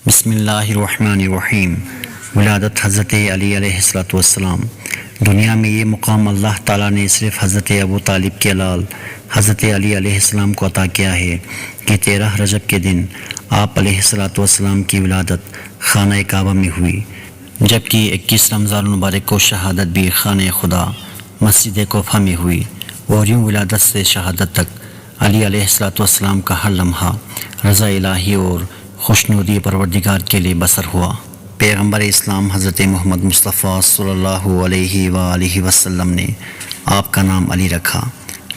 بسم اللہ الرحمن الرحیم۔ ولادت حضرت علی علیہ السلام۔ دنیا میں یہ مقام اللہ تعالیٰ نے صرف حضرت ابو طالب کے لال حضرت علی علیہ السلام کو عطا کیا ہے کہ 13 رجب کے دن آپ علیہ السلام کی ولادت خانہ کعبہ میں ہوئی، جبکہ 21 رمضان المبارک کو شہادت بھی خانہ خدا مسجد کوفہ میں ہوئی، اور یوں ولادت سے شہادت تک علی علیہ السلام کا ہر لمحہ رضا الہی اور خوشنودی پروردگار کے لیے بسر ہوا۔ پیغمبر اسلام حضرت محمد مصطفیٰ صلی اللہ علیہ وآلہ وسلم نے آپ کا نام علی رکھا۔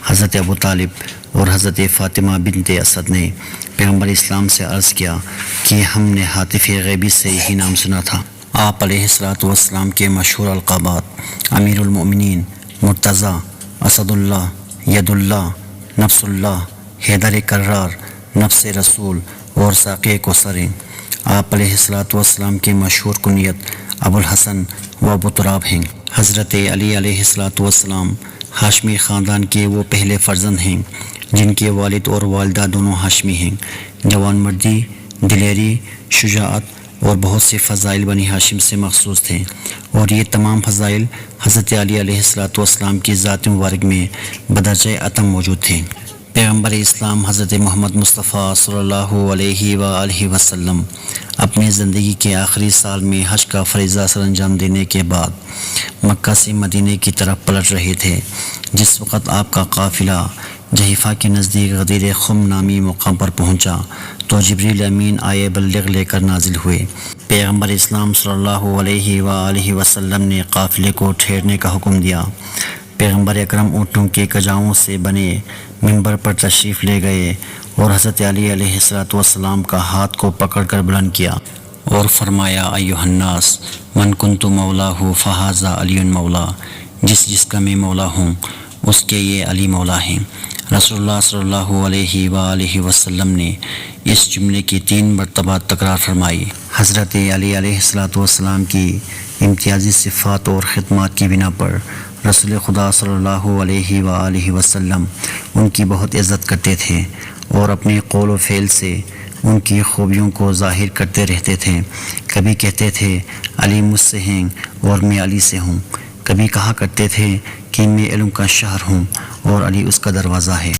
حضرت ابو طالب اور حضرت فاطمہ بنت اسد نے پیغمبر اسلام سے عرض کیا کہ ہم نے ہاتف غیبی سے یہی نام سنا تھا۔ آپ علیہ السلام کے مشہور القابات امیر المؤمنین، مرتضیٰ، اسد اللہ، ید اللہ، نفس اللہ، حیدر کرار، نفس رسول اور ساقی کوثر ہیں۔ آپ علیہ السلام کی مشہور کنیت ابو الحسن و ابو تراب ہیں۔ حضرت علی علیہ السلام ہاشمی خاندان کے وہ پہلے فرزند ہیں جن کے والد اور والدہ دونوں ہاشمی ہیں۔ جوان مردی، دلیری، شجاعت اور بہت سے فضائل بنی ہاشم سے مخصوص تھے، اور یہ تمام فضائل حضرت علی علیہ السلام کی ذات مبارک میں بدرجہ اتم موجود تھے۔ پیغمبر اسلام حضرت محمد مصطفیٰ صلی اللہ علیہ وآلہ وسلم اپنی زندگی کے آخری سال میں حج کا فریضہ سر انجام دینے کے بعد مکہ سے مدینہ کی طرف پلٹ رہے تھے۔ جس وقت آپ کا قافلہ جحیفہ کے نزدیک غدیر خم نامی مقام پر پہنچا تو جبریل امین آئے بلغ لے کر نازل ہوئے۔ پیغمبر اسلام صلی اللہ علیہ وآلہ وسلم نے قافلے کو ٹھہرنے کا حکم دیا۔ پیغمبر اکرم اونٹوں کے کجاؤں سے بنے منبر پر تشریف لے گئے اور حضرت علی علیہ السلام کا ہاتھ کو پکڑ کر بلند کیا اور فرمایا، ایھا الناس من کنت مولاہ فھذا علی مولا، جس کا میں مولا ہوں اس کے یہ علی مولا ہیں۔ رسول اللہ صلی اللہ علیہ وآلہ وسلم نے اس جملے کی 3 مرتبہ تکرار فرمائی۔ حضرت علی علیہ السلام کی امتیازی صفات اور خدمات کی بنا پر رسول خدا صلی اللہ علیہ وآلہ وسلم ان کی بہت عزت کرتے تھے اور اپنے قول و فعل سے ان کی خوبیوں کو ظاہر کرتے رہتے تھے۔ کبھی کہتے تھے علی مجھ سے ہیں اور میں علی سے ہوں، کبھی کہا کرتے تھے کہ میں علم کا شہر ہوں اور علی اس کا دروازہ ہے۔